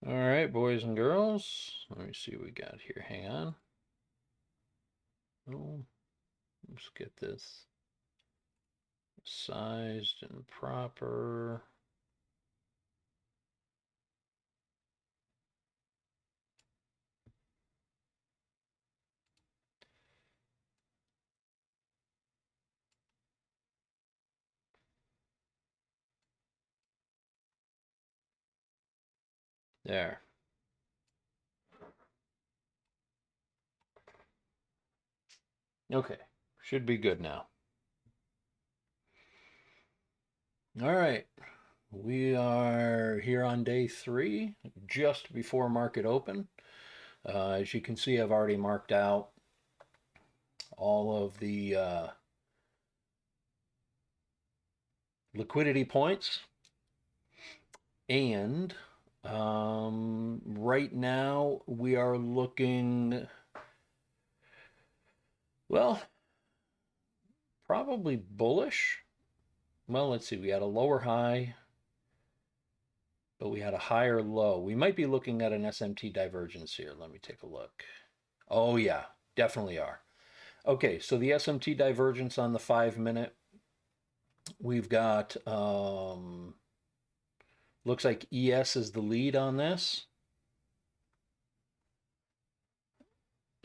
All right, boys and girls. Let me see what we got here. Hang on. Oh, let's get this sized and proper. There. Okay, should be good now. All right, we are here on day 3, just before market open. As you can see, I've already marked out all of the liquidity points. And right now we are looking, well, probably bullish. Well, let's see. We had a lower high, but we had a higher low. We might be looking at an SMT divergence here. Let me take a look. Oh, yeah, definitely are. Okay, so the SMT divergence on the 5 minute, we've got, looks like ES is the lead on this.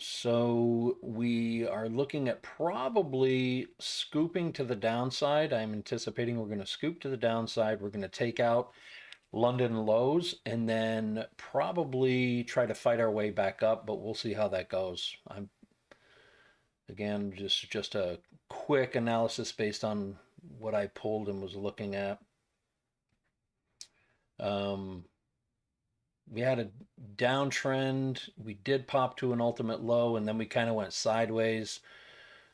So we are looking at probably scooping to the downside. I'm anticipating we're going to scoop to the downside. We're going to take out London lows and then probably try to fight our way back up, but we'll see how that goes. I'm again just a quick analysis based on what I pulled and was looking at. Um, we had a downtrend. We did pop to an ultimate low, and then we kind of went sideways.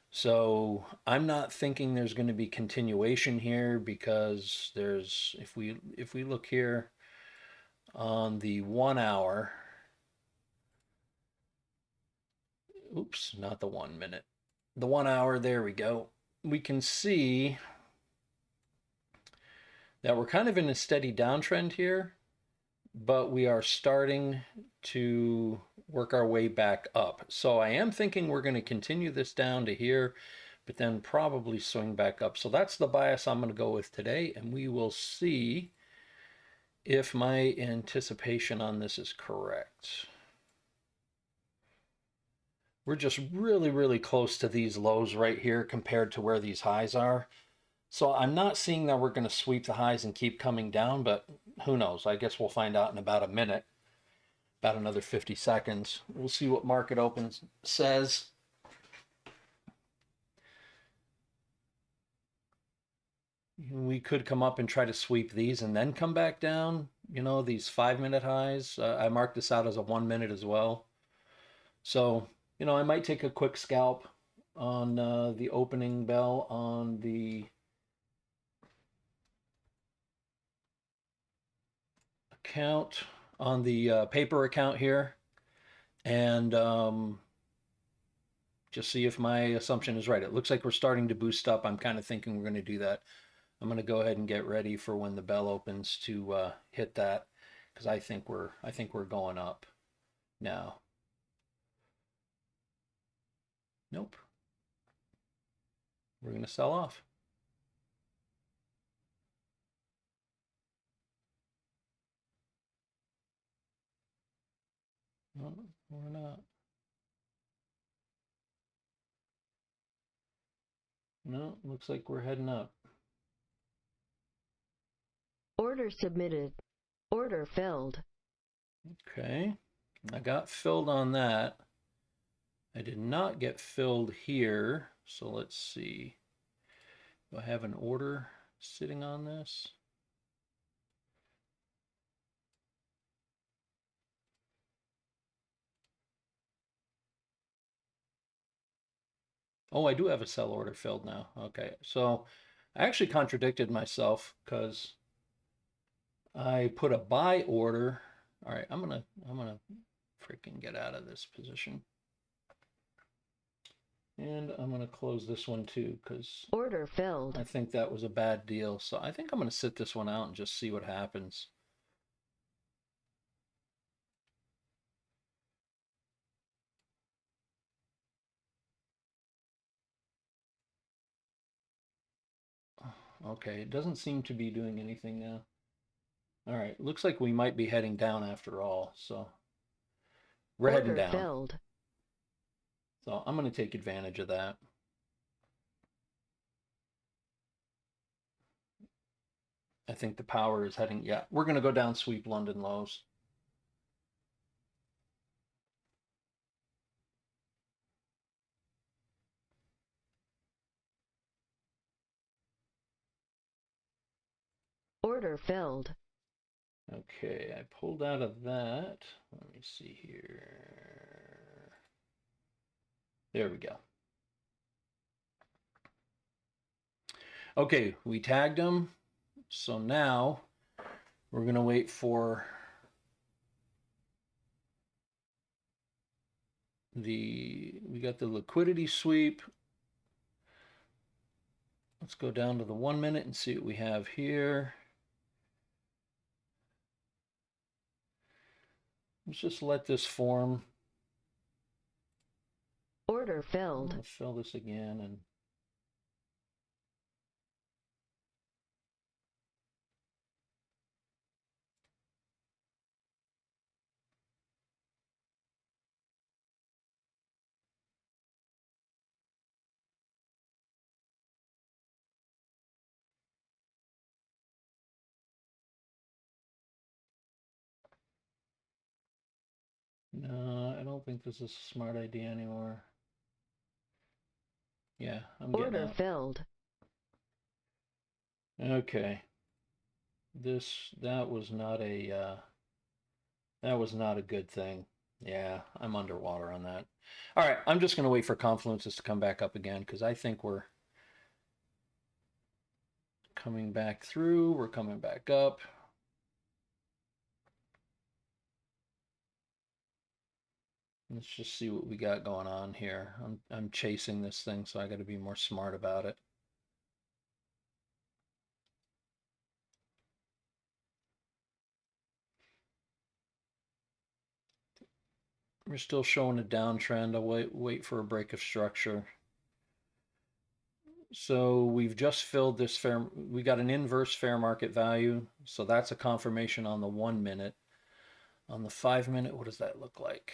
So I'm not thinking there's going to be continuation here because there's if we look here on the 1 hour, oops, not the 1 minute, the 1 hour, there we go. We can see that we're kind of in a steady downtrend here, but we are starting to work our way back up. So I am thinking we're going to continue this down to here, but then probably swing back up. So that's the bias I'm going to go with today, and we will see if my anticipation on this is correct. We're just really, really close to these lows right here compared to where these highs are. So I'm not seeing that we're going to sweep the highs and keep coming down, but who knows? I guess we'll find out in about a minute, about another 50 seconds. We'll see what market opens says. We could come up and try to sweep these and then come back down. You know, these 5 minute highs. I marked this out as a 1 minute as well. So, I might take a quick scalp on the opening bell on the account, on the paper account here, and just see if my assumption is right. It looks like we're starting to boost up. I'm kind of thinking we're going to do that. I'm going to go ahead and get ready for when the bell opens to hit that, because I think we're going up now. Nope, we're going to sell off. No, we're not. No, looks like we're heading up. Order submitted. Order filled. Okay, I got filled on that. I did not get filled here, so let's see. Do I have an order sitting on this? Oh, I do have a sell order filled now. Okay, so I actually contradicted myself because I put a buy order. All right, I'm gonna freaking get out of this position. And I'm gonna close this one too because Order filled. I think that was a bad deal. So I think I'm gonna sit this one out and just see what happens. Okay, it doesn't seem to be doing anything now. All right, looks like we might be heading down after all. So we're heading Order down. filled. So I'm going to take advantage of that. I think the power is heading. Yeah, we're going to go down sweep London lows. Order filled. Okay, I pulled out of that. Let me see here. There we go. Okay, we tagged them. So now we're going to wait for we got the liquidity sweep. Let's go down to the 1 minute and see what we have here. Let's just let this form. Order I'm filled. going to fill this again and no, I don't think this is a smart idea anymore. Yeah, I'm getting Order out. filled. Okay. That was not a good thing. Yeah, I'm underwater on that. All right, I'm just going to wait for confluences to come back up again because I think we're coming back through. We're coming back up. Let's just see what we got going on here. I'm chasing this thing, so I got to be more smart about it. We're still showing a downtrend. I'll wait for a break of structure. So we've just filled this we got an inverse fair market value. So that's a confirmation on the 1 minute. On the 5 minute, what does that look like?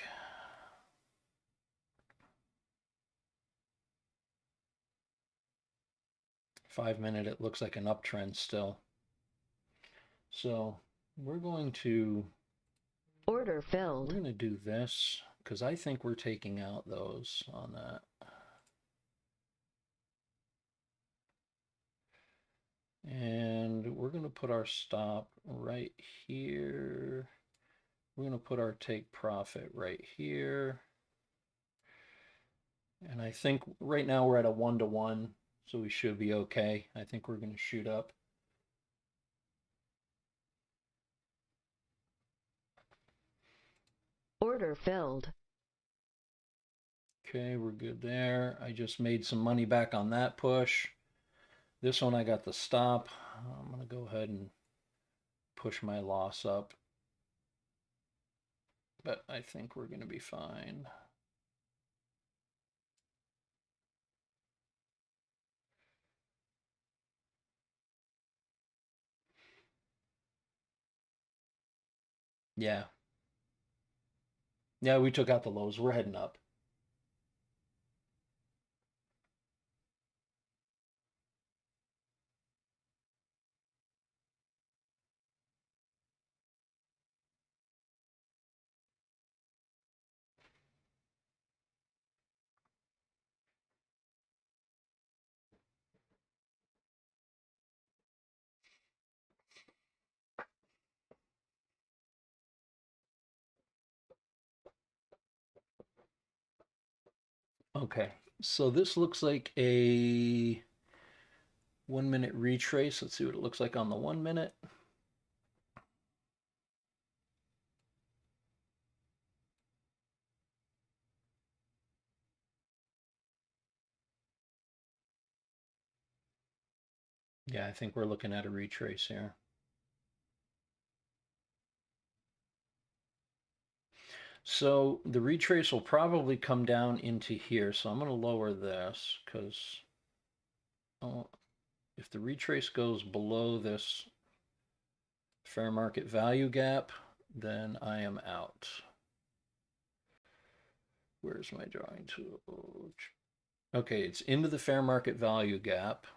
Five-minute, it looks like an uptrend still. So we're going to Order filled. do this because I think we're taking out those on that. And we're going to put our stop right here. We're going to put our take profit right here. And I think right now we're at a 1-to-1, so we should be okay. I think we're going to shoot up. Order filled. Okay, we're good there. I just made some money back on that push. This one I got the stop. I'm going to go ahead and push my loss up. But I think we're going to be fine. Yeah. Yeah, we took out the lows. We're heading up. Okay, so this looks like a 1 minute retrace. Let's see what it looks like on the 1 minute. Yeah, I think we're looking at a retrace here. So the retrace will probably come down into here. So I'm going to lower this because, oh, if the retrace goes below this fair market value gap, then I am out. Where's my drawing tool? Okay, it's into the fair market value gap.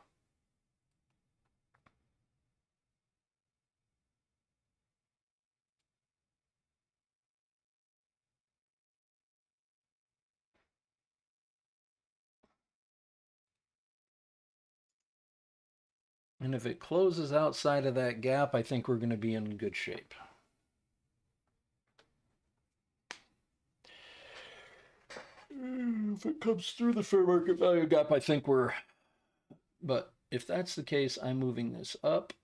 And if it closes outside of that gap, I think we're going to be in good shape. If it comes through the fair market value gap, I think we're, but if that's the case, I'm moving this up.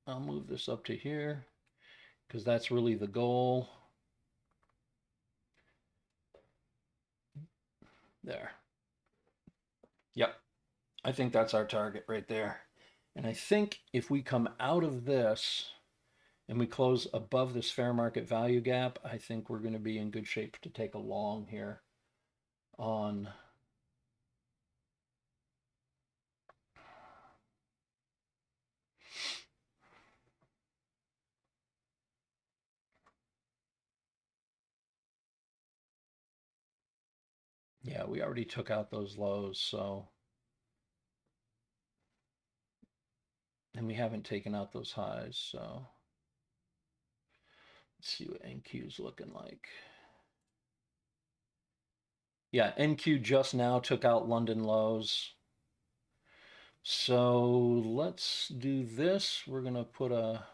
I'll move this up to here because that's really the goal. There. Yep. I think that's our target right there. And I think if we come out of this and we close above this fair market value gap, I think we're going to be in good shape to take a long here on yeah, we already took out those lows, so and we haven't taken out those highs, so let's see what NQ is looking like. Yeah, NQ just now took out London lows. So let's do this. We're going to put a,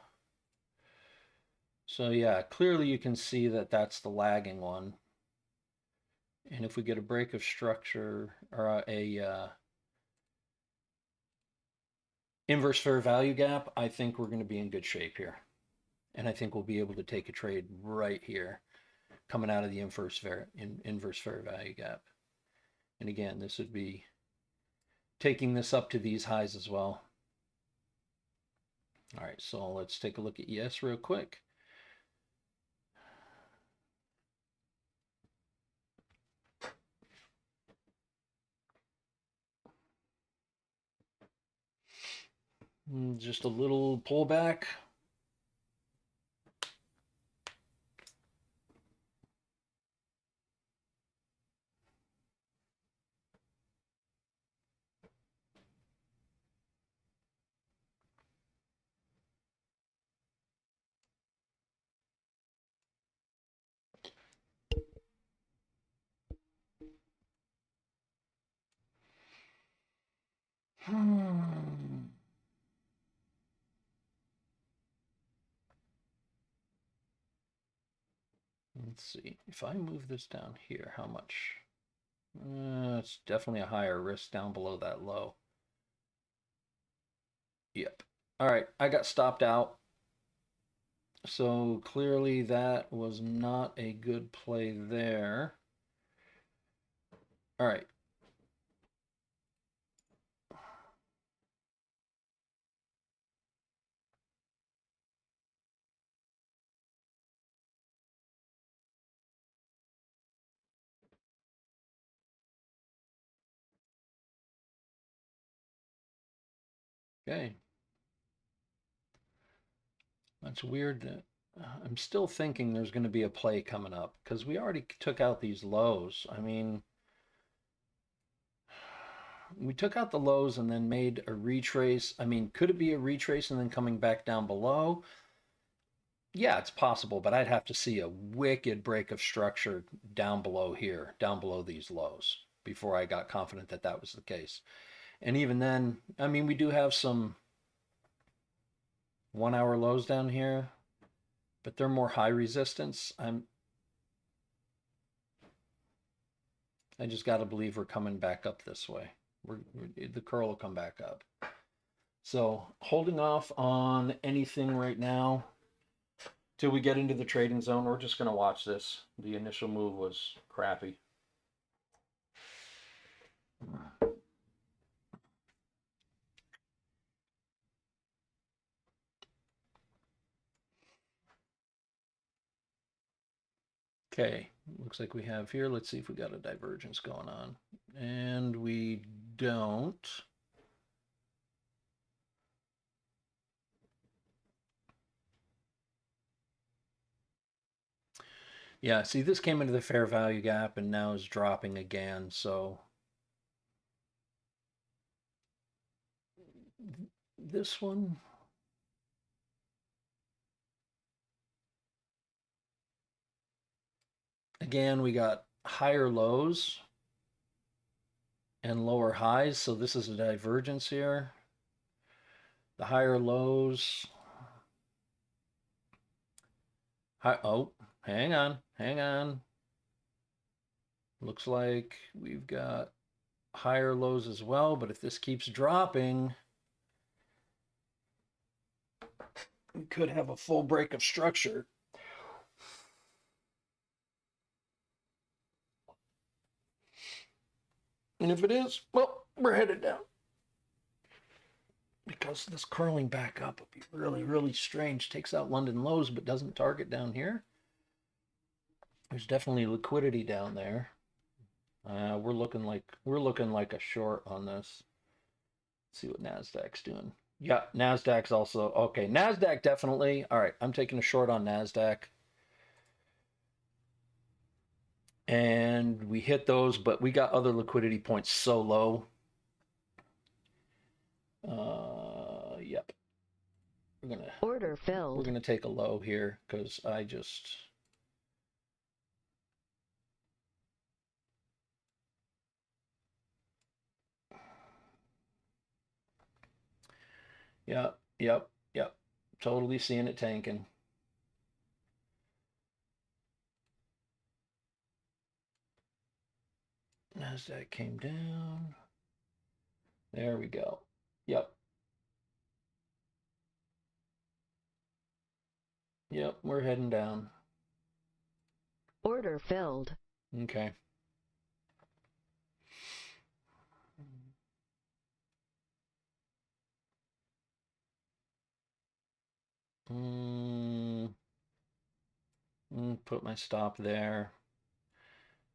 so yeah, clearly you can see that that's the lagging one. And if we get a break of structure or a inverse fair value gap, I think we're going to be in good shape here. And I think we'll be able to take a trade right here coming out of the inverse fair value gap. And again, this would be taking this up to these highs as well. All right, so let's take a look at ES real quick. Just a little pullback. Let's see. If I move this down here, how much? It's definitely a higher risk down below that low. Yep. All right, I got stopped out. So clearly that was not a good play there. All right. Okay. That's weird that I'm still thinking there's going to be a play coming up because we already took out these lows. I mean, we took out the lows and then made a retrace. I mean, could it be a retrace and then coming back down below? Yeah, it's possible, but I'd have to see a wicked break of structure down below here, down below these lows, before I got confident that that was the case. And even then, I mean, we do have some 1 hour lows down here, but they're more high resistance. I just got to believe we're coming back up this way. The curl will come back up. So holding off on anything right now till we get into the trading zone. We're just going to watch this. The initial move was crappy. Okay, looks like we have here. Let's see if we got a divergence going on. And we don't. Yeah, see, this came into the fair value gap and now is dropping again. So this one, again, we got higher lows and lower highs. So this is a divergence here. The higher lows. Oh, hang on, hang on. Looks like we've got higher lows as well, but if this keeps dropping, we could have a full break of structure. And if it is, well, we're headed down. Because this curling back up would be really, really strange. Takes out London lows, but doesn't target down here. There's definitely liquidity down there. We're looking like a short on this. Let's see what Nasdaq's doing. Yeah, Nasdaq's also okay. Nasdaq definitely. All right, I'm taking a short on Nasdaq. And we hit those, but we got other liquidity points so low. Yep. Order filled. We're gonna take a low here because I just. Yep, yep, yep. Totally seeing it tanking. Nasdaq came down. There we go. Yep. Yep, we're heading down. Order filled. Okay. Put my stop there.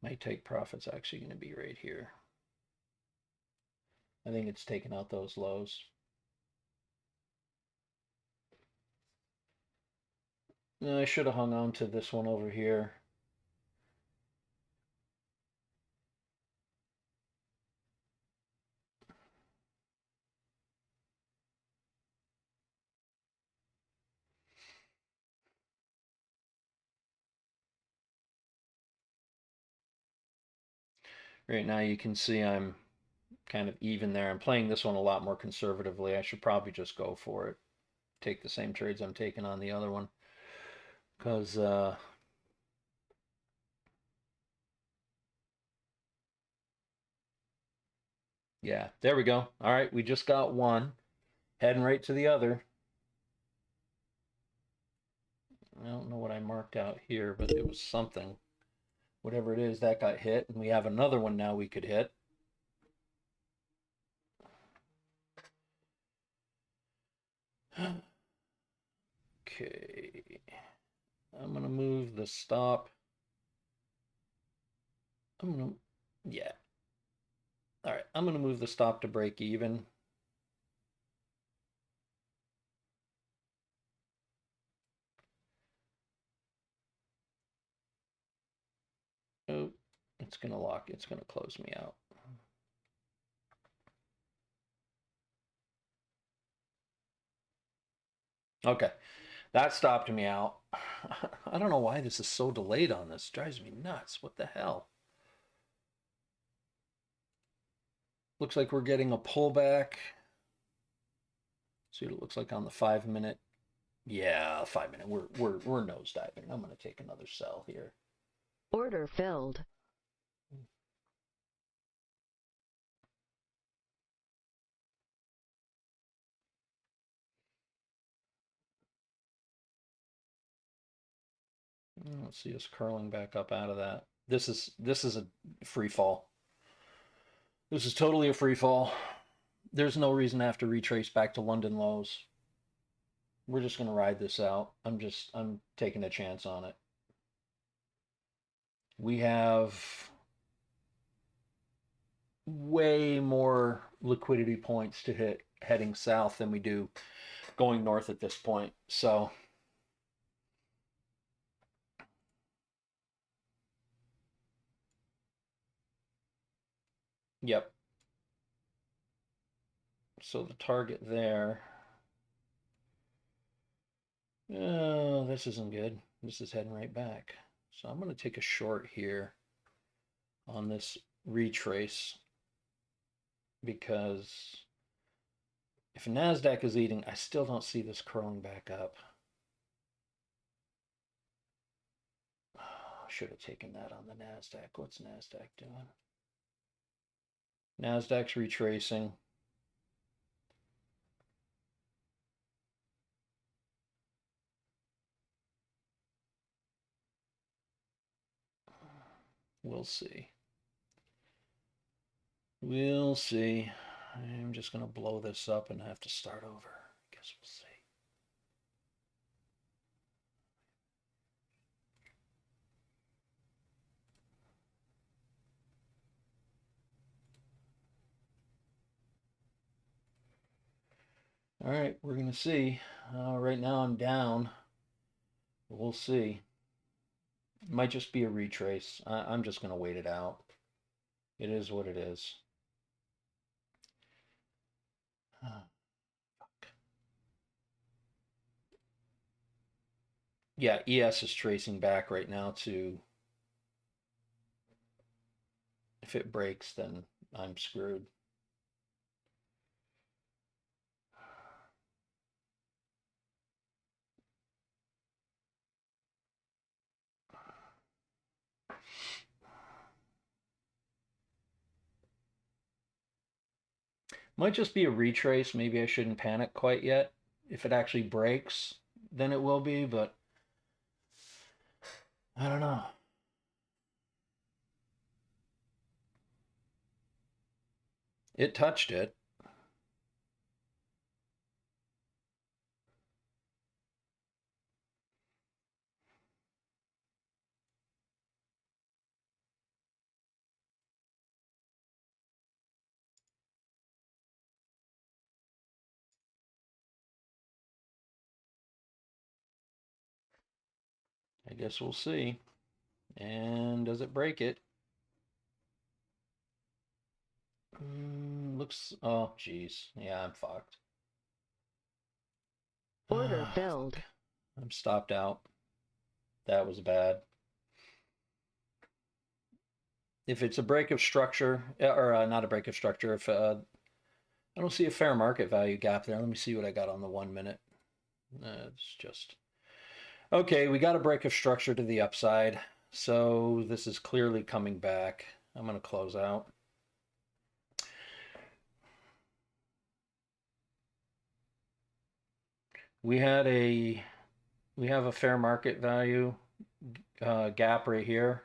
My take profit's actually going to be right here. I think it's taking out those lows. I should have hung on to this one over here. Right now you can see I'm kind of even there. I'm playing this one a lot more conservatively. I should probably just go for it. Take the same trades I'm taking on the other one. Because yeah, there we go. All right, we just got one. Heading right to the other. I don't know what I marked out here, but it was something. Whatever it is, that got hit. And we have another one now we could hit. Okay. I'm going to move the stop. Yeah. All right, I'm going to move the stop to break even. Oh, it's going to lock. It's going to close me out. Okay, that stopped me out. I don't know why this is so delayed on this. It drives me nuts. What the hell? Looks like we're getting a pullback. See what it looks like on the 5-minute. Yeah, 5-minute. We're nosediving. I'm going to take another sell here. Order filled. Let's see us curling back up out of that. This is a free fall. This is totally a free fall. There's no reason to have to retrace back to London lows. We're just going to ride this out. I'm taking a chance on it. We have way more liquidity points to hit heading south than we do going north at this point. So Yep. So the target there. Oh, this isn't good. This is heading right back. So I'm going to take a short here on this retrace because if NASDAQ is eating, I still don't see this curling back up. Oh, should have taken that on the NASDAQ. What's NASDAQ doing? NASDAQ's retracing. We'll see. We'll see. I'm just going to blow this up and have to start over. Guess we'll see. All right, we're going to see. Right now I'm down. We'll see. It might just be a retrace. I'm just going to wait it out. It is what it is. Yeah, ES is tracing back right now to, if it breaks, then I'm screwed. Might just be a retrace. Maybe I shouldn't panic quite yet. If it actually breaks, then it will be, but I don't know. It touched it. I guess we'll see. And does it break it? Looks, oh, geez. Yeah, I'm fucked. Order filled. Fuck. I'm stopped out. That was bad. If it's a break of structure, or not a break of structure, if I don't see a fair market value gap there. Let me see what I got on the 1 minute. It's just okay. We got a break of structure to the upside, so this is clearly coming back. I'm going to close out. We have a fair market value gap right here.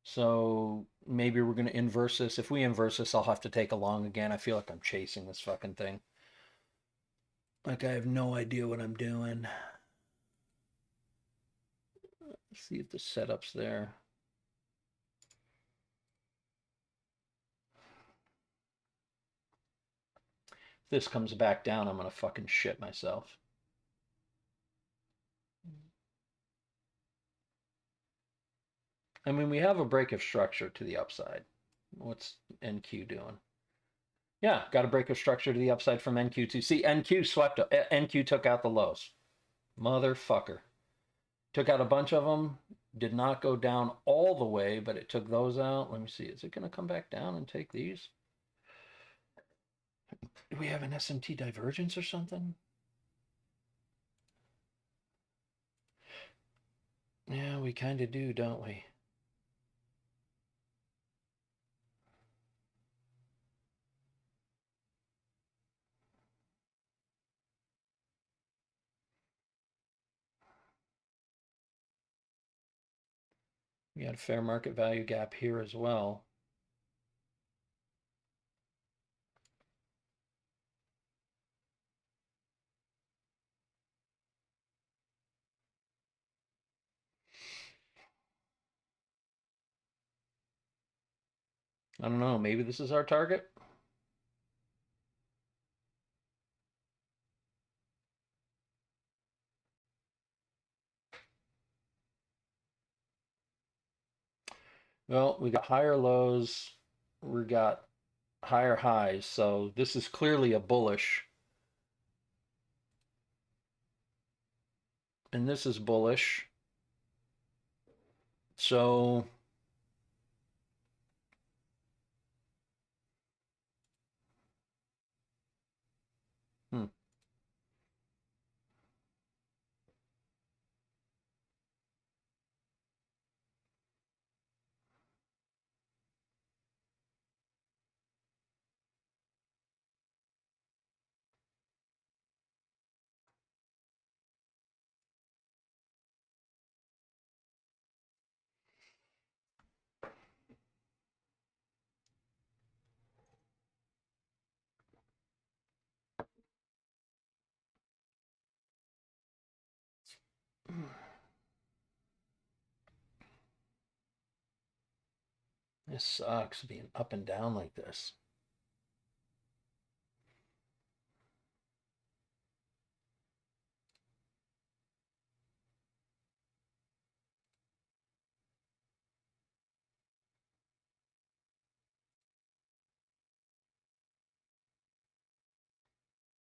So maybe we're going to inverse this. If we inverse this, I'll have to take a long again. I feel like I'm chasing this fucking thing. Like I have no idea what I'm doing. Let's see if the setup's there. If this comes back down, I'm going to fucking shit myself. I mean, we have a break of structure to the upside. What's NQ doing? Yeah, got a break of structure to the upside from NQ2. See, NQ swept up. NQ took out the lows. Motherfucker. Took out a bunch of them. Did not go down all the way, but it took those out. Let me see. Is it going to come back down and take these? Do we have an SMT divergence or something? Yeah, we kind of do, don't we? We got a fair market value gap here as well. I don't know. Maybe this is our target. Well, we got higher lows. We got higher highs. So this is clearly a bullish. And this is bullish. So hmm. This sucks being up and down like this.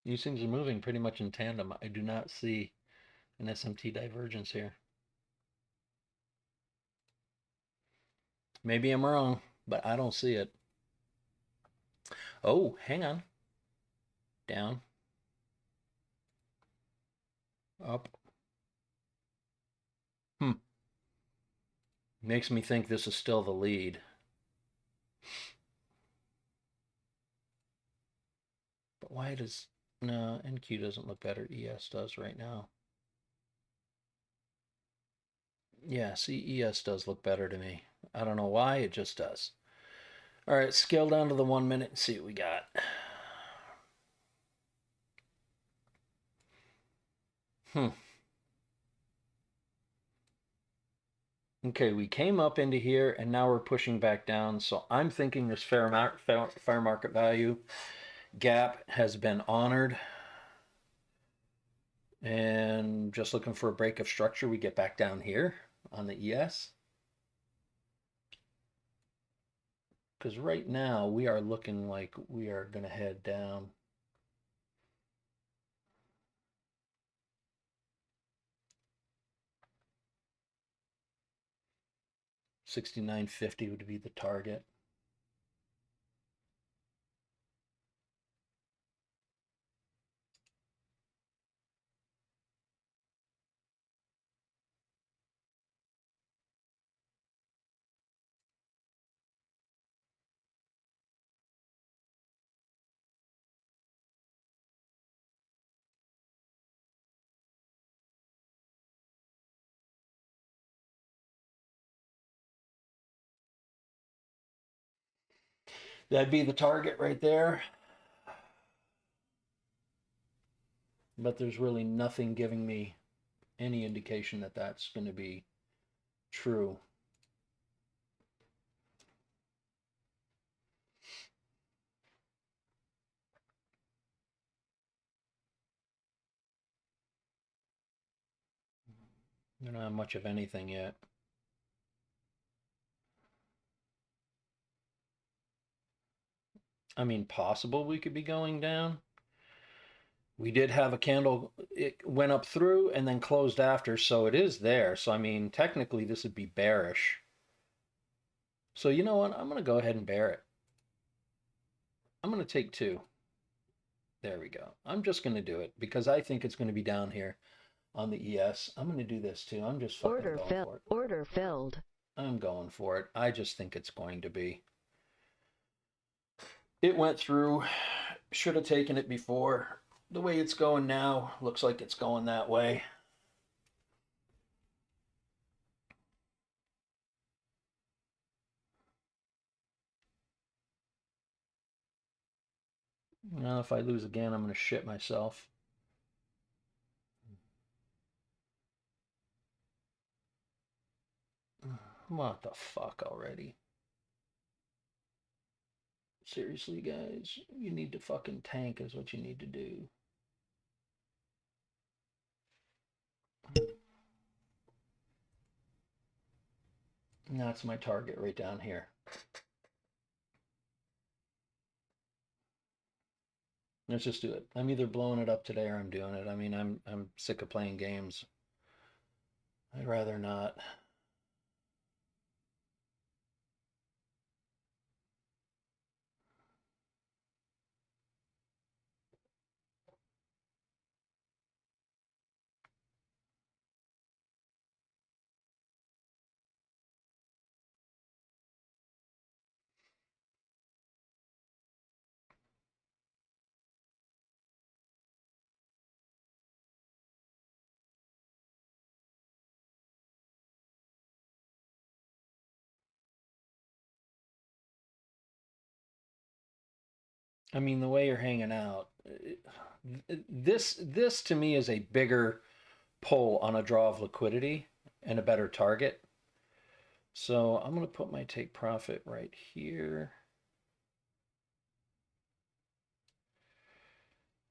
These things are moving pretty much in tandem. I do not see an SMT divergence here. Maybe I'm wrong, but I don't see it. Oh, hang on. Down. Up. Makes me think this is still the lead. But why does... No, NQ doesn't look better. ES does right now. Yeah, see, ES does look better to me. I don't know why, it just does. All right, scale down to the 1 minute and see what we got. Okay, we came up into here and now we're pushing back down. So I'm thinking this fair market value gap has been honored. And just looking for a break of structure, we get back down here on the ES. Because right now we are looking like we are going to head down. $69.50 would be the target. That'd be the target right there. But there's really nothing giving me any indication that that's going to be true. I don't have much of anything yet. I mean, possible we could be going down. We did have a candle, it went up through and then closed after, so it is there. So, I mean, technically this would be bearish. So, you know what? I'm going to go ahead and bear it. I'm going to take two. There we go. I'm just going to do it because I think it's going to be down here on the ES. I'm going to do this too. I'm just fucking going for it. Order filled. I'm going for it. I just think it's going to be. It went through. Should have taken it before. The way it's going now, looks like it's going that way. Now, if I lose again, I'm going to shit myself. What the fuck already? Seriously, guys, you need to fucking tank is what you need to do. And that's my target right down here. Let's just do it. I'm either blowing it up today or I'm doing it. I mean, I'm sick of playing games. I'd rather not. I mean, the way you're hanging out, this to me is a bigger pull on a draw of liquidity and a better target. So I'm going to put my take profit right here.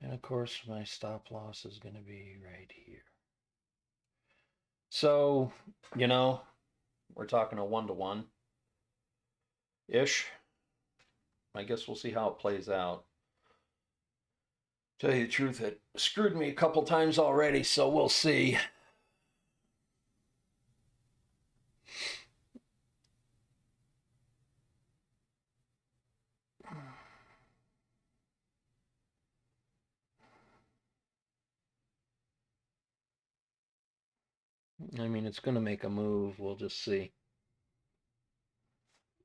And of course, my stop loss is going to be right here. So, you know, we're talking a 1-to-1 ish. I guess we'll see how it plays out. Tell you the truth, it screwed me a couple times already, so we'll see. I mean, it's going to make a move. We'll just see.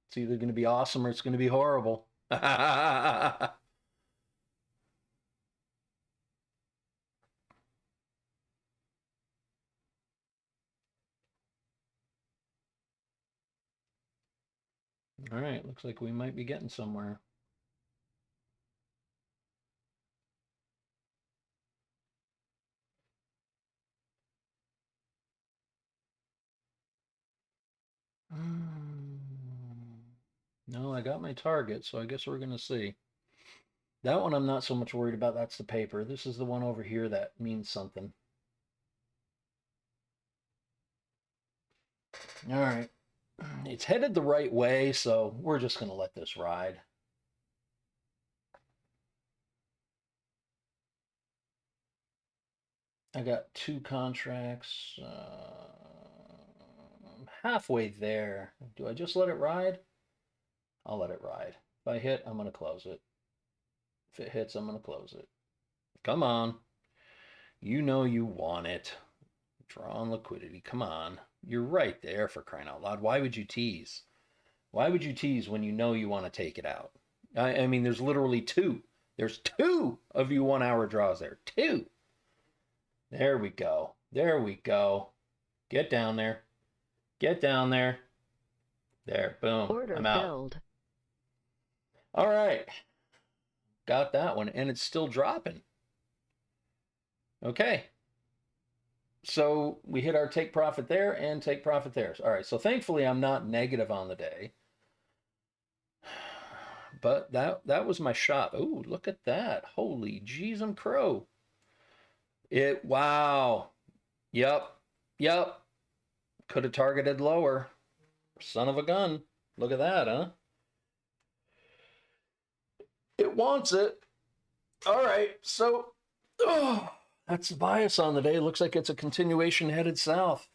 It's either going to be awesome or it's going to be horrible. All right, looks like we might be getting somewhere. No, I got my target, so I guess we're going to see. That one I'm not so much worried about. That's the paper. This is the one over here that means something. All right. It's headed the right way, so we're just going to let this ride. I got 2 contracts. Halfway there. Do I just let it ride? I'll let it ride. If I hit, I'm going to close it. If it hits, I'm going to close it. Come on. You know you want it. Draw on liquidity. Come on. You're right there, for crying out loud. Why would you tease? Why would you tease when you know you want to take it out? I mean, there's literally 2. There's 2 of you 1-hour draws there. 2. There we go. There we go. Get down there. Get down there. There. Boom. Order I'm out. filled. All right. Got that one. And it's still dropping. Okay. So we hit our take profit there and take profit there. All right. So thankfully, I'm not negative on the day. But that was my shot. Oh, look at that. Holy jeez, I'm crow. Wow. Yep. Yep. Could have targeted lower. Son of a gun. Look at that, huh? It wants it. All right. So, that's the bias on the day. Looks like it's a continuation headed south.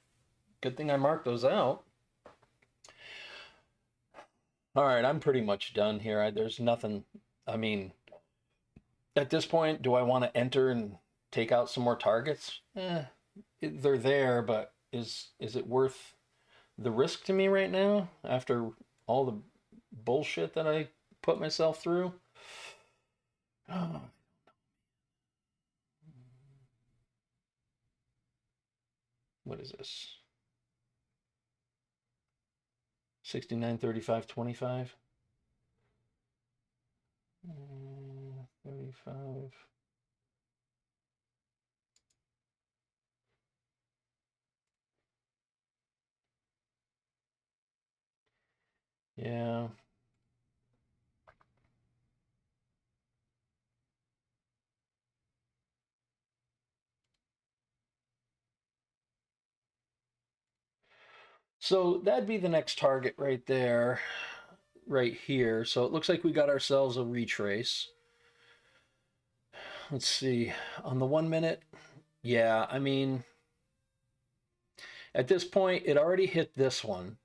Good thing I marked those out. All right. I'm pretty much done here. There's nothing. I mean, at this point, do I want to enter and take out some more targets? They're there, but is it worth the risk to me right now after all the bullshit that I put myself through? Oh. What is this? 69, 35, 25. 35. Yeah. So that'd be the next target right there, right here. So it looks like we got ourselves a retrace. let's see, on the 1 minute. Yeah, I mean, at this point, it already hit this one.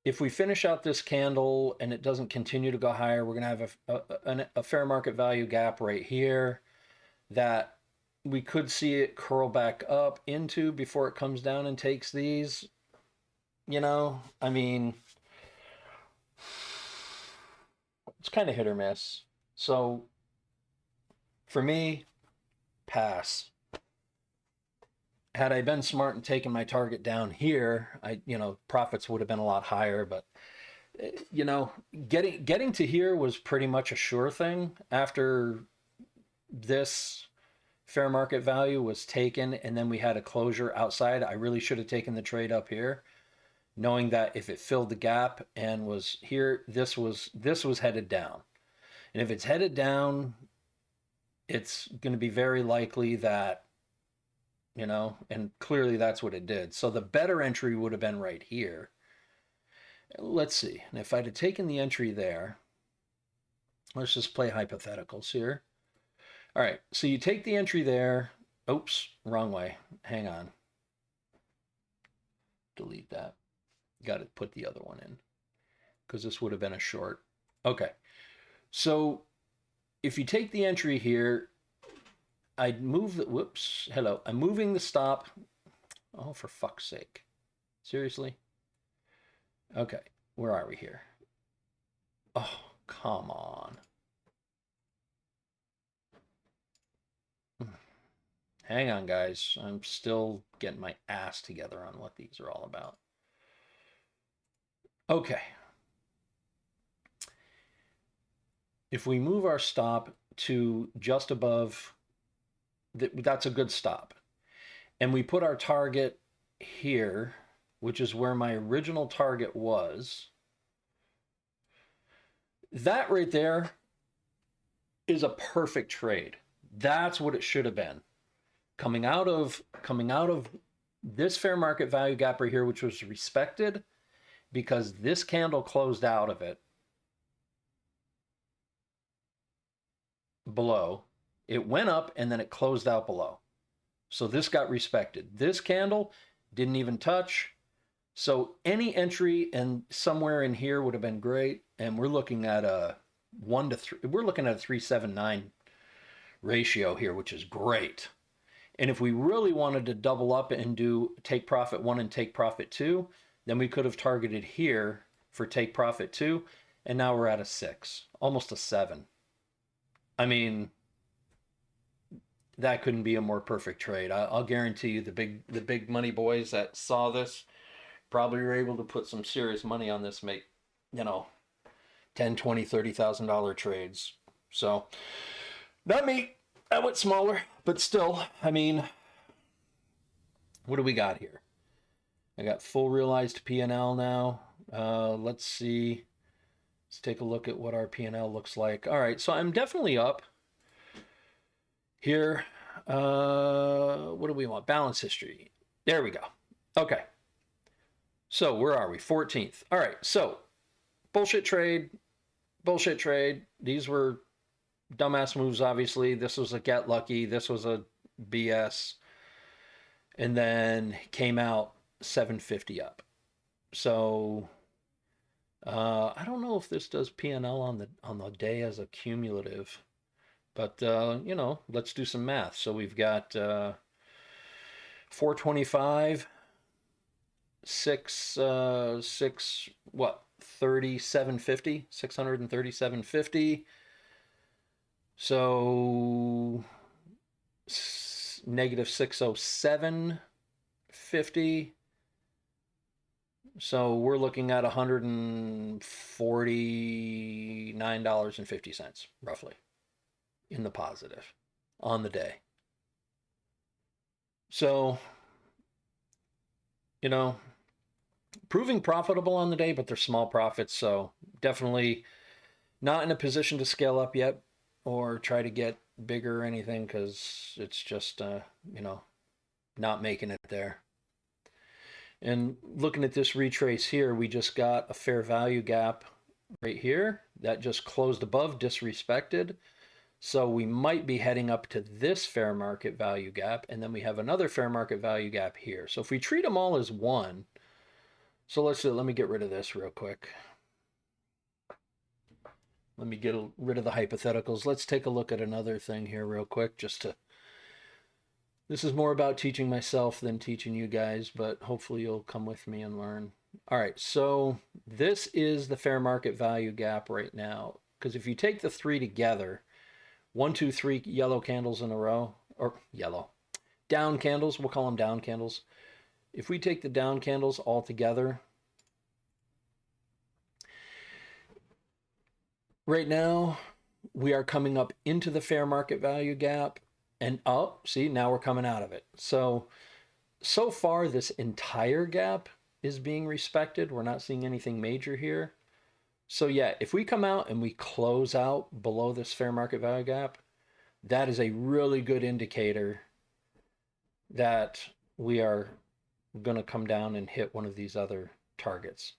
If we finish out this candle and it doesn't continue to go higher, we're going to have a fair market value gap right here that we could see it curl back up into before it comes down and takes these. You know, I mean, it's kind of hit or miss. So for me, pass. Had I been smart and taken my target down here, profits would have been a lot higher. But getting to here was pretty much a sure thing after this fair market value was taken, and then we had a closure outside. I really should have taken the trade up here, knowing that if it filled the gap and was here, this was headed down. And if it's headed down, it's going to be very likely that, and clearly that's what it did. So the better entry would have been right here. Let's see. And if I'd have taken the entry there, let's just play hypotheticals here. All right, so you take the entry there. Oops, wrong way. Hang on. Delete that. Got to put the other one in because this would have been a short. Okay, so if you take the entry here, I'd move the, whoops, hello. I'm moving the stop. Oh, for fuck's sake. Seriously? Okay, where are we here? Oh, come on. Hang on, guys. I'm still getting my ass together on what these are all about. Okay. If we move our stop to just above, that's a good stop. And we put our target here, which is where my original target was. That right there is a perfect trade. That's what it should have been. Coming out of this fair market value gap right here, which was respected because this candle closed out of it below. It went up and then it closed out below. So this got respected. This candle didn't even touch. So any entry and somewhere in here would have been great. And we're looking at a 1 to 3. We're looking at a 379 ratio here, which is great. And if we really wanted to double up and do take profit 1 and take profit 2, then we could have targeted here for take profit 2. And now we're at a 6, almost a 7. I mean, that couldn't be a more perfect trade. I'll guarantee you the big money boys that saw this probably were able to put some serious money on this, make, $10, $20, $30,000 trades. So not me. I went smaller, but still, I mean, what do we got here? I got full realized P&L now. Let's see. Let's take a look at what our P&L looks like. All right, so I'm definitely up here. What do we want? Balance history. There we go. Okay. So where are we? 14th. All right, so bullshit trade. These were dumbass moves, obviously. This was a get lucky. This was a BS. And then came out 750 up. So I don't know if this does P&L on the day as a cumulative, but let's do some math. So we've got 425, 3750, 637.50. So negative 607.50. So we're looking at $149.50 roughly in the positive on the day. So, proving profitable on the day, but they're small profits. So definitely not in a position to scale up yet or try to get bigger or anything, because it's just, not making it there. And looking at this retrace here, we just got a fair value gap right here that just closed above, disrespected. So we might be heading up to this fair market value gap, and then we have another fair market value gap here. So if we treat them all as one, so let me get rid of this real quick. Let me get rid of the hypotheticals. Let's take a look at another thing here real quick, this is more about teaching myself than teaching you guys, but hopefully you'll come with me and learn. All right, so this is the fair market value gap right now, because if you take the three together, 1, 2, 3 yellow candles in a row, or yellow, down candles, we'll call them down candles. If we take the down candles all together, right now we are coming up into the fair market value gap, and see, now we're coming out of it. So far this entire gap is being respected. We're not seeing anything major here. So yeah, if we come out and we close out below this fair market value gap, that is a really good indicator that we are going to come down and hit one of these other targets.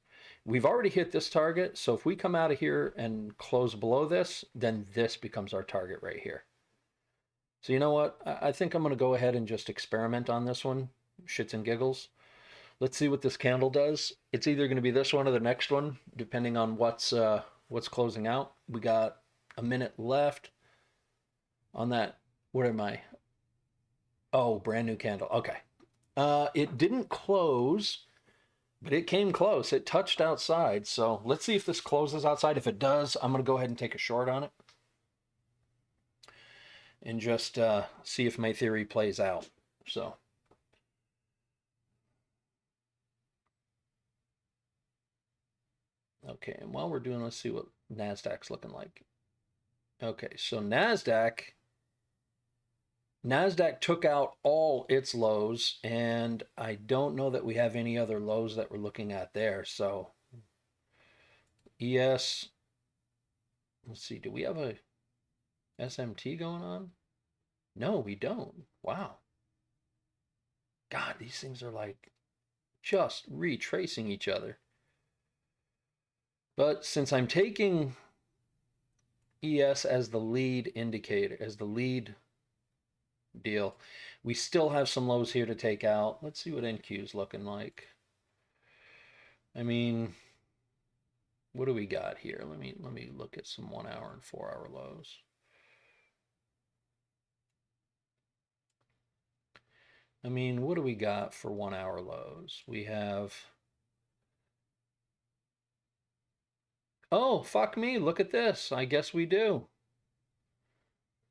We've already hit this target, so if we come out of here and close below this, then this becomes our target right here. So you know what? I think I'm going to go ahead and just experiment on this one, shits and giggles. Let's see what this candle does. It's either going to be this one or the next one, depending on what's closing out. We got a minute left on that. What am I? Oh, brand new candle. Okay. It didn't close, but it came close. It touched outside. So let's see if this closes outside. If it does, I'm going to go ahead and take a short on it and just see if my theory plays out. So. Okay, and while we're doing, let's see what NASDAQ's looking like. Okay, so NASDAQ took out all its lows, and I don't know that we have any other lows that we're looking at there. So ES, let's see, do we have a SMT going on? No, we don't. Wow. God, these things are like just retracing each other. But since I'm taking ES as the lead indicator, as the lead deal, we still have some lows here to take out. Let's see what NQ is looking like. I mean, what do we got here? Let me look at some 1 hour and 4 hour lows. I mean, what do we got for 1 hour lows? We have, oh, fuck me, look at this. I guess we do.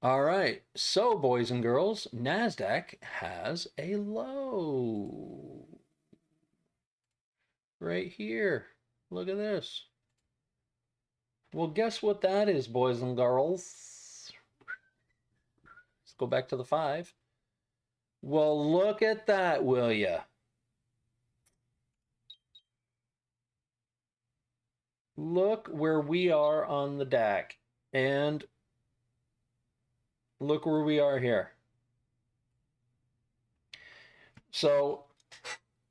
All right, so boys and girls, NASDAQ has a low right here. Look at this. Well, guess what that is, boys and girls? Let's go back to the 5. Well, look at that, will ya? Look where we are on the DAC, and look where we are here. So,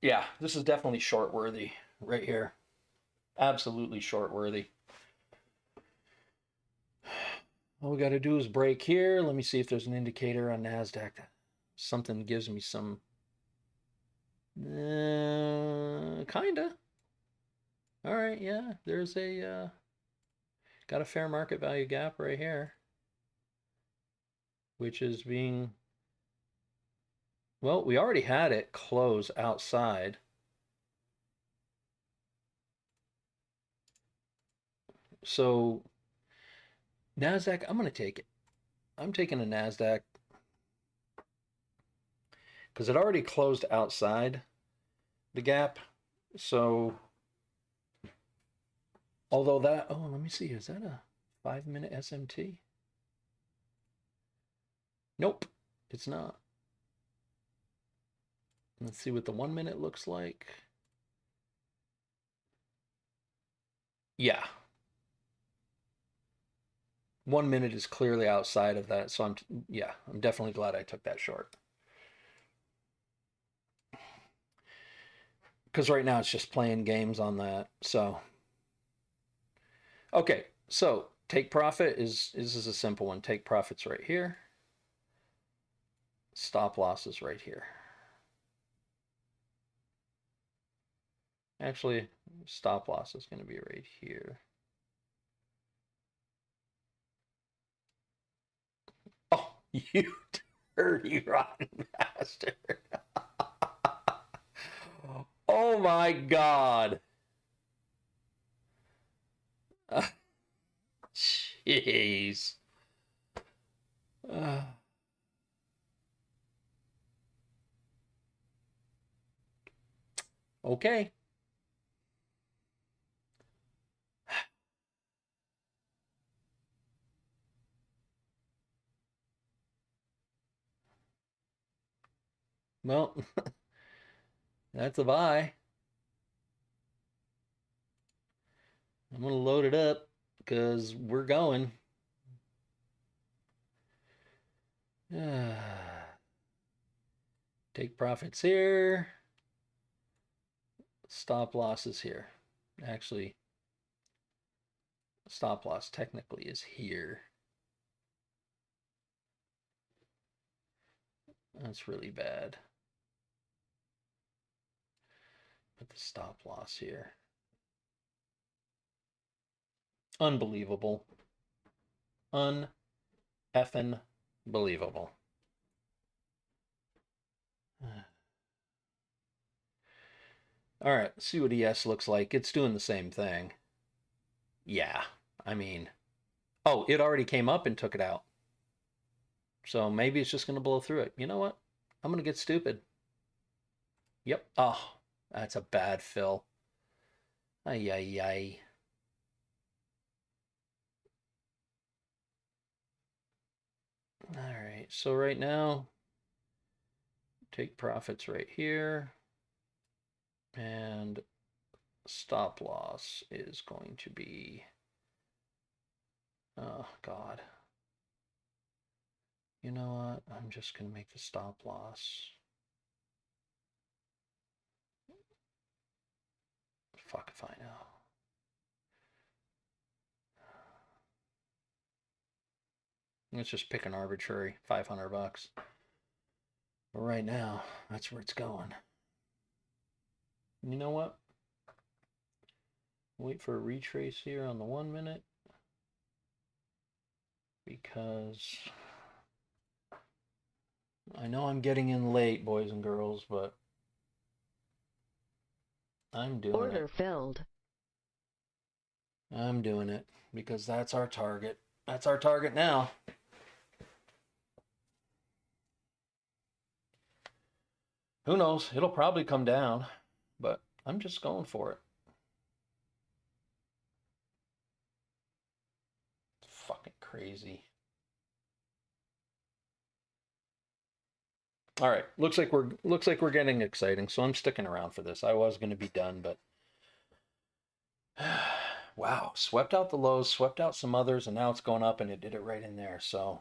yeah, this is definitely short worthy right here. Absolutely short worthy. All we got to do is break here. Let me see if there's an indicator on NASDAQ. Something gives me some... kinda. All right, yeah, there's a... got a fair market value gap right here, which is being... Well, we already had it close outside. So NASDAQ, I'm going to take it. I'm taking a NASDAQ because it already closed outside the gap. So although that, oh, let me see, is that a 5-minute SMT? Nope, it's not. Let's see what the 1 minute looks like. Yeah. 1 minute is clearly outside of that. So I'm definitely glad I took that short. Because right now it's just playing games on that. So, okay. So take profit is a simple one. Take profit's right here. Stop loss is right here. Actually, stop loss is going to be right here. Oh, you dirty rotten bastard. Oh my God. Jeez. Okay. Well, that's a buy. I'm going to load it up because we're going. Take profits here. Stop losses here. Actually, stop loss technically is here. That's really bad. Put the stop loss here. Unbelievable. Un-effing believable. All right, see what ES looks like. It's doing the same thing. Yeah, I mean, oh, it already came up and took it out. So maybe it's just going to blow through it. You know what? I'm going to get stupid. Yep. Oh, that's a bad fill. Ay, ay, ay. All right, so right now, take profits right here. And stop loss is going to be, oh, God. You know what? I'm just going to make the stop loss. Fuck if I know. Let's just pick an arbitrary 500 bucks. But right now, that's where it's going. You know what? Wait for a retrace here on the 1 minute. Because I know I'm getting in late, boys and girls, but I'm doing it. Order filled. I'm doing it because that's our target. That's our target now. Who knows? It'll probably come down, but I'm just going for it. It's fucking crazy. All right, looks like we're getting exciting, so I'm sticking around for this. I was going to be done, but wow, swept out the lows, swept out some others, and now it's going up, and it did it right in there. So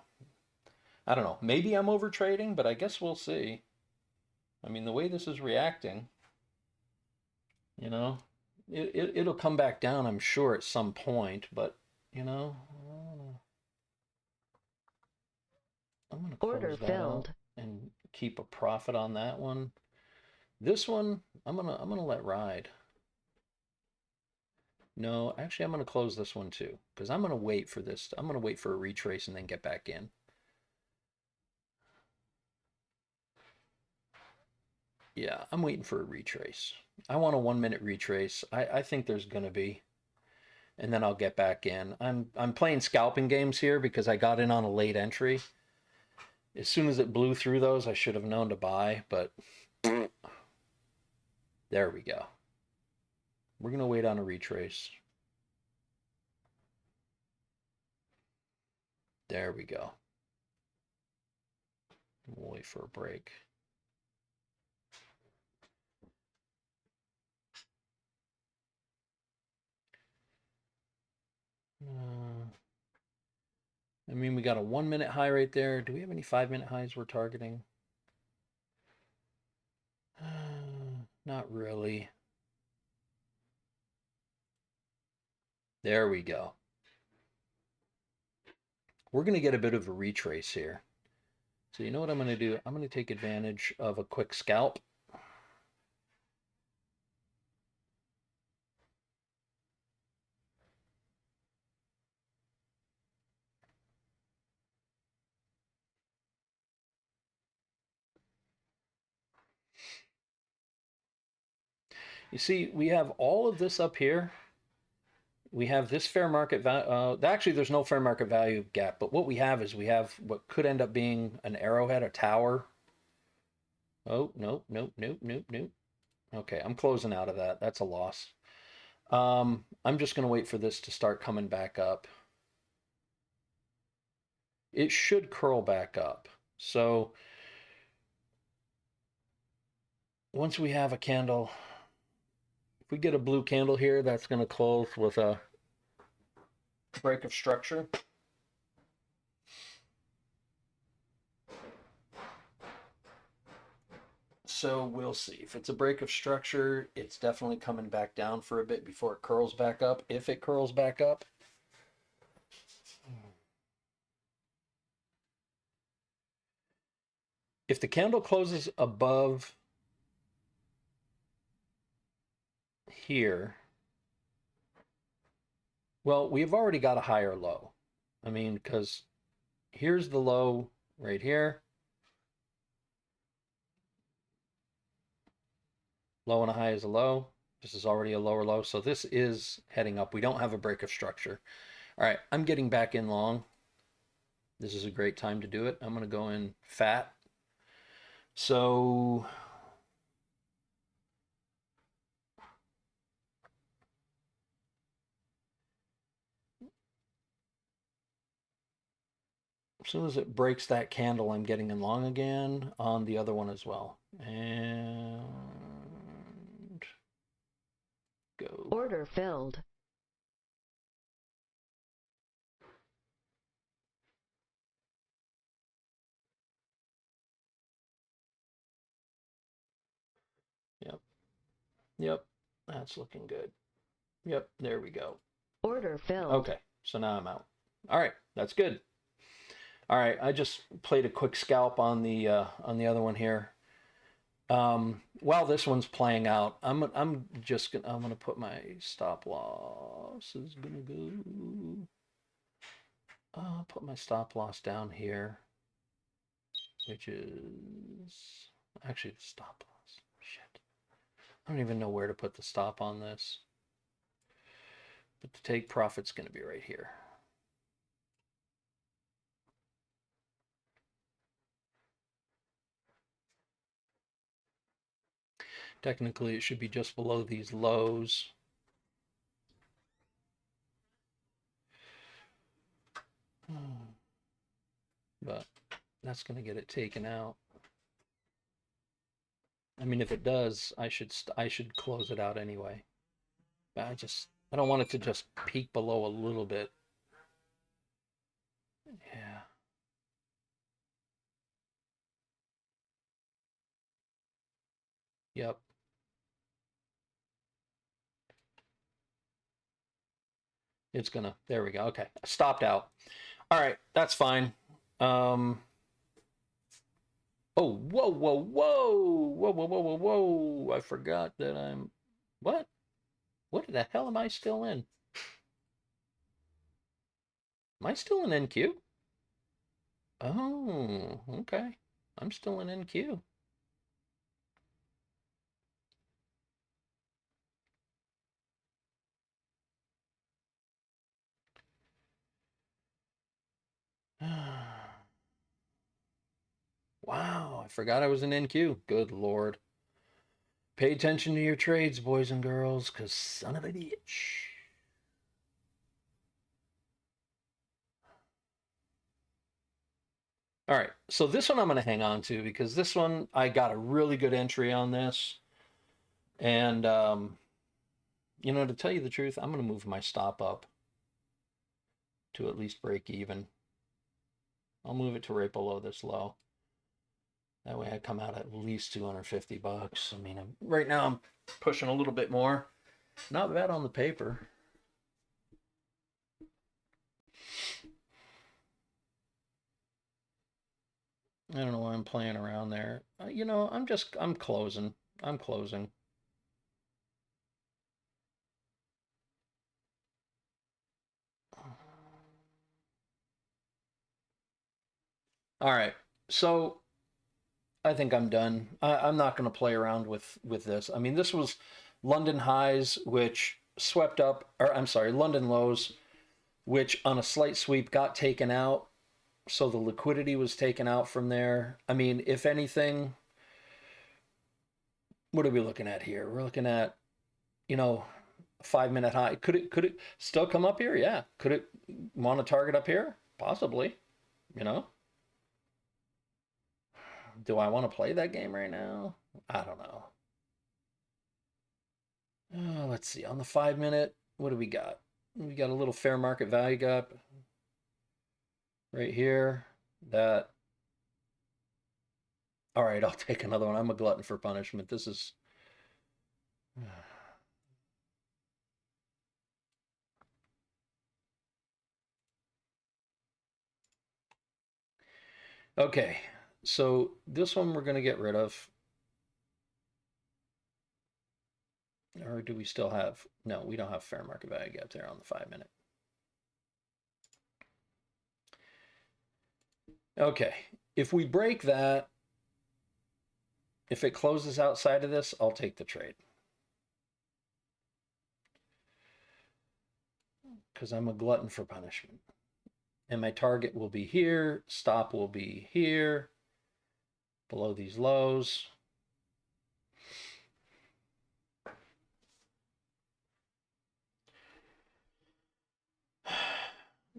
I don't know. Maybe I'm over trading, but I guess we'll see. I mean, the way this is reacting, you know, it'll come back down, I'm sure, at some point. But you know, I'm gonna Order close that filled. out and keep a profit on that one. This one, I'm gonna let ride. No, actually, I'm gonna close this one too because I'm gonna wait for this. I'm gonna wait for a retrace and then get back in. Yeah, I'm waiting for a retrace. I want a 1 minute retrace. I think there's gonna be, and then I'll get back in. I'm playing scalping games here because I got in on a late entry. As soon as it blew through those, I should have known to buy, but there we go. We're gonna wait on a retrace. There we go. We'll wait for a break. I mean, we got a 1 minute high right there. Do we have any 5 minute highs we're targeting? Not really. There we go. we're going to get a bit of a retrace here. So you know what I'm going to do? I'm going to take advantage of a quick scalp. You see, we have all of this up here. We have this fair market value. Actually, there's no fair market value gap, but what we have is we have what could end up being an arrowhead, a tower. Oh, nope, nope, nope, nope, nope. Okay, I'm closing out of that. That's a loss. I'm just going to wait for this to start coming back up. It should curl back up. So once we have a candle, if we get a blue candle here, that's going to close with a break of structure. So we'll see. If it's a break of structure, it's definitely coming back down for a bit before it curls back up. If it curls back up, if the candle closes above here, well, we've already got a higher low. I mean, because here's the low right here. Low and a high is a low. This is already a lower low. So this is heading up. We don't have a break of structure. All right, I'm getting back in long. This is a great time to do it. I'm going to go in fat. So as soon as it breaks that candle, I'm getting in long again on the other one as well. And go. Order filled. Yep. Yep. That's looking good. Yep. There we go. Order filled. Okay. So now I'm out. All right. That's good. All right. I just played a quick scalp on the other one here. While this one's playing out, I'm gonna put my stop loss is gonna go. Put my stop loss down here, which is actually the stop loss. Shit, I don't even know where to put the stop on this. But the take profit's gonna be right here. Technically, it should be just below these lows. But that's going to get it taken out. I mean, if it does, I should close it out anyway. But I don't want it to just peak below a little bit. Yeah. Yep. It's gonna, there we go. Okay. Stopped out. All right. That's fine. Oh, whoa, whoa, whoa, whoa, whoa, whoa, whoa, whoa. I forgot that what? What the hell am I still in? Am I still in NQ? Oh, okay. I'm still in NQ. Wow, I forgot I was in NQ. Good Lord. Pay attention to your trades, boys and girls, because son of a bitch. All right, so this one I'm going to hang on to because this one, I got a really good entry on this. And, you know, to tell you the truth, I'm going to move my stop up to at least break even. I'll move it to right below this low. That way I come out at least 250 bucks. I mean, right now I'm pushing a little bit more. Not bad on the paper. I don't know why I'm playing around there. You know, I'm closing. I'm closing. All right. So I think I'm done. I'm not going to play around with this. I mean, this was London highs, which swept up, or I'm sorry, London lows, which on a slight sweep got taken out. So the liquidity was taken out from there. I mean, if anything, what are we looking at here? We're looking at, you know, 5 minute high. Could it still come up here? Yeah. Could it want to target up here? Possibly. You know, do I want to play that game right now? I don't know. Let's see. On the 5 minute, what do we got? We got a little fair market value gap right here. That. All right, I'll take another one. I'm a glutton for punishment. This is. Okay, so this one we're going to get rid of. Or do we still have? No, we don't have fair market value gap there on the 5 minute. Okay, if we break that, if it closes outside of this, I'll take the trade. Because I'm a glutton for punishment. And my target will be here, stop will be here, below these lows.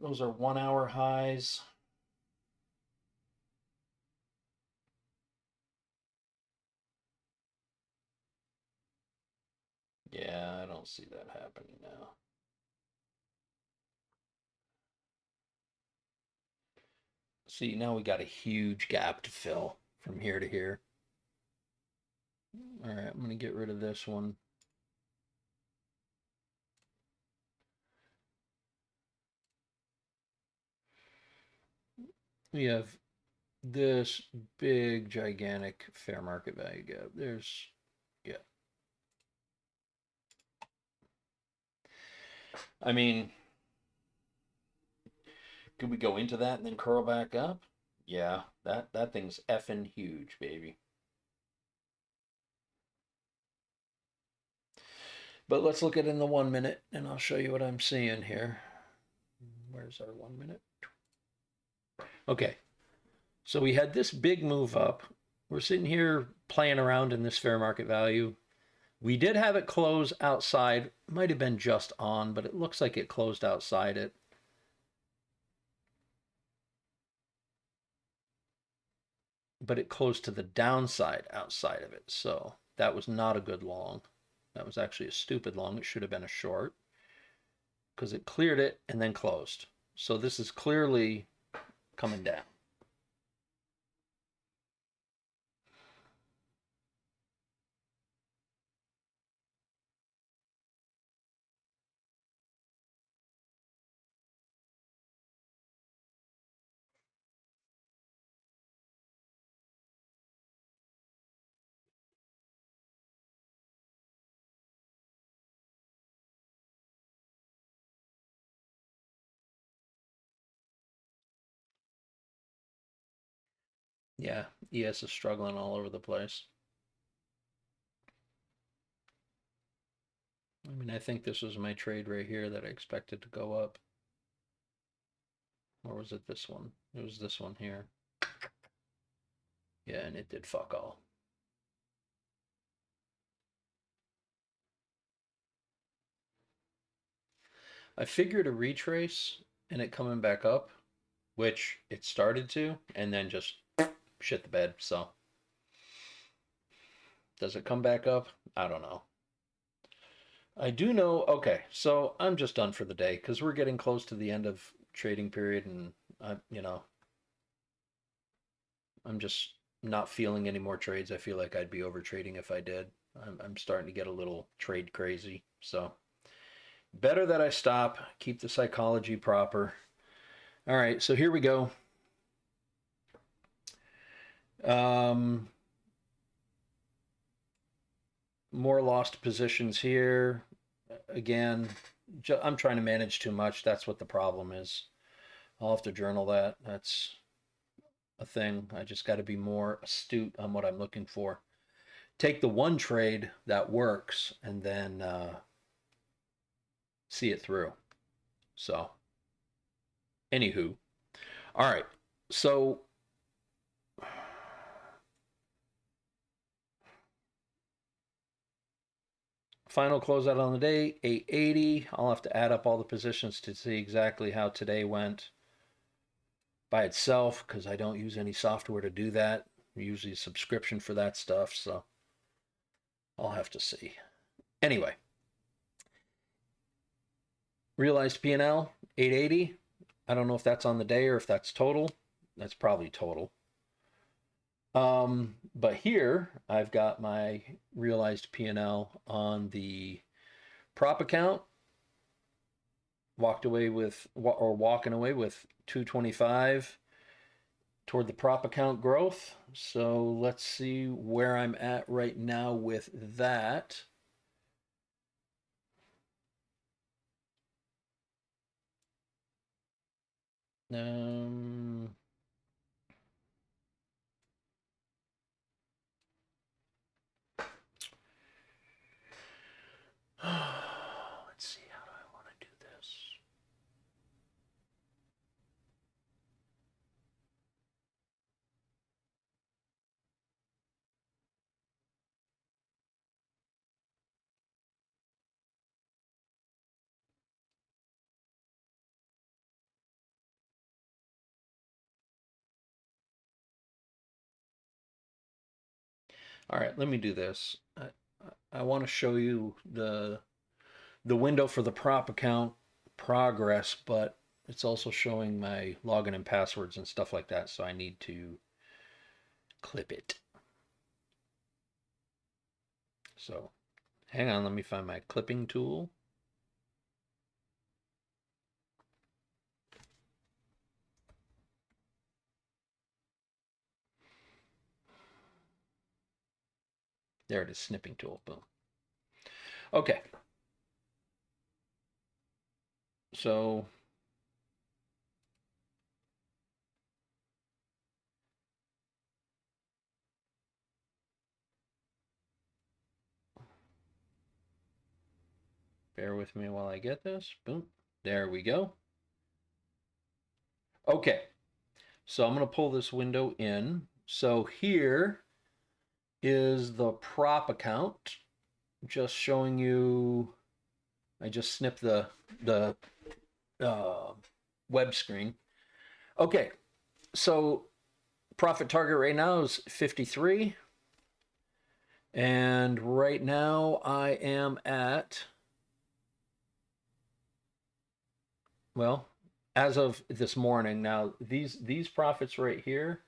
Those are 1 hour highs. Yeah, I don't see that happening now. See, now we got a huge gap to fill from here to here. All right, I'm going to get rid of this one. We have this big, gigantic fair market value gap. Yeah. I mean, could we go into that and then curl back up? Yeah, that thing's effing huge, baby. But let's look at it in the 1 minute and I'll show you what I'm seeing here. Where's our 1 minute? Okay, so we had this big move up. We're sitting here playing around in this fair market value. We did have it close outside. Might have been just on, but it looks like it closed outside it. But it closed to the downside outside of it. So that was not a good long. That was actually a stupid long. It should have been a short because it cleared it and then closed. So this is clearly coming down. Yeah, ES is struggling all over the place. I mean, I think this was my trade right here that I expected to go up. Or was it this one? It was this one here. Yeah, and it did fuck all. I figured a retrace and it coming back up, which it started to, and then just shit the bed. So, does it come back up? I don't know. I do know. Okay, so I'm just done for the day because we're getting close to the end of trading period, and I'm just not feeling any more trades. I feel like I'd be over trading if I did. I'm starting to get a little trade crazy. So better that I stop, keep the psychology proper. All right, so here we go. More lost positions here. Again, I'm trying to manage too much. That's what the problem is. I'll have to journal that. That's a thing. I just got to be more astute on what I'm looking for. Take the one trade that works and then see it through. So, anywho, all right. So, final closeout on the day, 880. I'll have to add up all the positions to see exactly how today went by itself because I don't use any software to do that. Usually a subscription for that stuff, so I'll have to see. Anyway, realized P&L 880. I don't know if that's on the day or if that's total. That's probably total. But here I've got my realized P&L on the prop account. Walking away with 225 toward the prop account growth. So let's see where I'm at right now with that. Um, let's see, how do I want to do this? All right, let me do this. I want to show you the window for the prop account progress, but it's also showing my login and passwords and stuff like that, so I need to clip it. So hang on, let me find my clipping tool. There it is, snipping tool, boom. Okay. So bear with me while I get this. Boom. There we go. Okay. So I'm going to pull this window in. So here is the prop account. Just showing you, I just snipped the web screen. Okay. So profit target right now is 53. And right now I am at, well, as of this morning. Now these profits right here,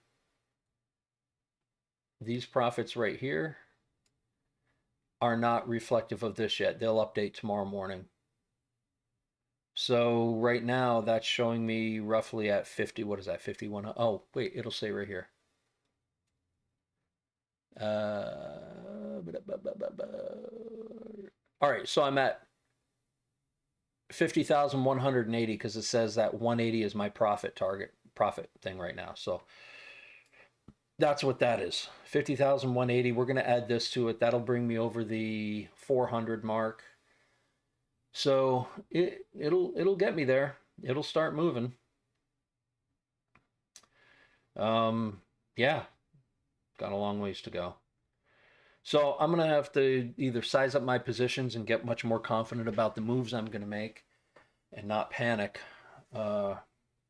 are not reflective of this yet. They'll update tomorrow morning. So right now that's showing me roughly at 50. What is that? 51. Oh, wait, it'll say right here. All right, so I'm at 50,180 because it says that 180 is my profit thing right now. So that's what that is. 50,180. We're going to add this to it. That'll bring me over the 400 mark. So it'll get me there. It'll start moving. Yeah, got a long ways to go. So I'm gonna have to either size up my positions and get much more confident about the moves I'm gonna make, and not panic. Uh,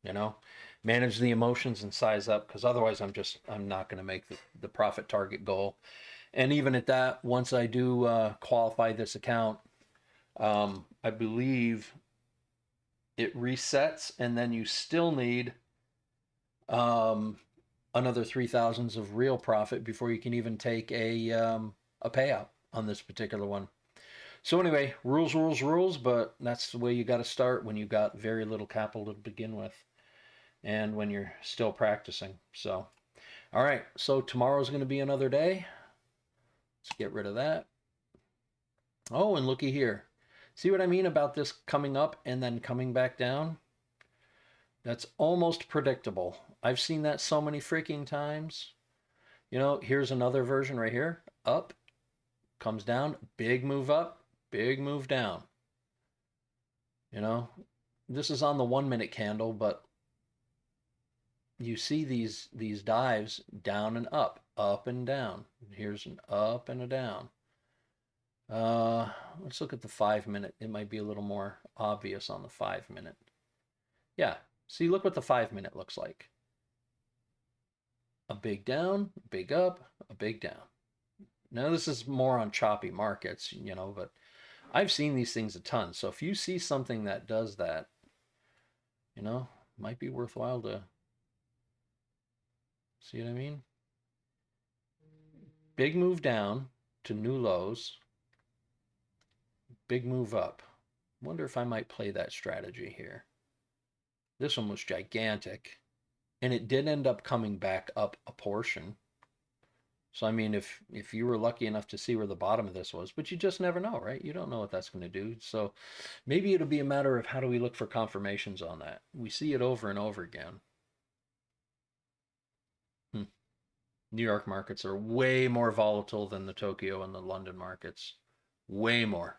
you know, manage the emotions and size up, because otherwise I'm not gonna make the profit target goal. And even at that, once I do qualify this account, I believe it resets, and then you still need another 3,000s of real profit before you can even take a payout on this particular one. So anyway, rules, but that's the way you got to start when you've got very little capital to begin with, and when you're still practicing. So All right, so tomorrow's going to be another day. Let's get rid of that. Oh, and looky here. See what I mean about this coming up and then coming back down? That's almost predictable. I've seen that so many freaking times. You know, here's another version right here. Up, comes down, big move up, big move down. You know, this is on the 1 minute candle, but you see these dives down and up and down. Here's an up and a down. Let's look at the 5 minute. It might be a little more obvious on the 5 minute. Yeah, see, look what the 5 minute looks like. A big down, big up, a big down. Now this is more on choppy markets, you know, but I've seen these things a ton. So if you see something that does that, you know, might be worthwhile to see what I mean. Big move down to new lows, big move up. Wonder if I might play that strategy here. This one was gigantic, and it did end up coming back up a portion. So I mean, if you were lucky enough to see where the bottom of this was, but you just never know, right? You don't know what that's going to do. So maybe it'll be a matter of how do we look for confirmations on that. We see it over and over again. New York markets are way more volatile than the Tokyo and the London markets. Way more.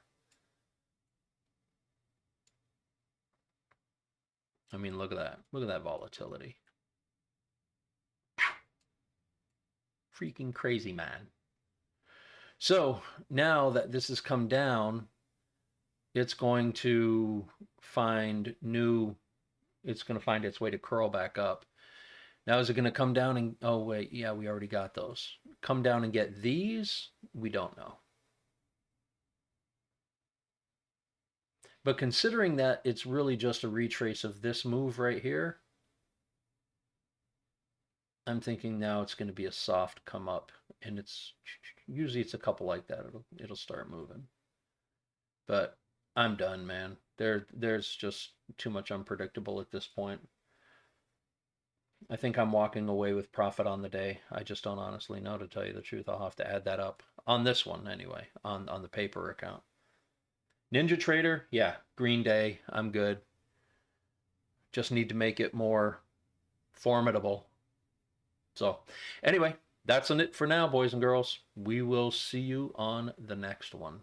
I mean, look at that. Look at that volatility. Freaking crazy, man. So now that this has come down, it's going to find it's going to find its way to curl back up. Now, is it going to come down and, oh, wait, yeah, we already got those. Come down and get these? We don't know. But considering that it's really just a retrace of this move right here, I'm thinking now it's going to be a soft come up, and it's usually it's a couple like that. It'll start moving. But I'm done, man. There's just too much unpredictable at this point. I think I'm walking away with profit on the day. I just don't honestly know, to tell you the truth. I'll have to add that up on this one anyway, on the paper account. Ninja Trader, yeah, green day. I'm good. Just need to make it more formidable. So, anyway, that's it for now, boys and girls. We will see you on the next one.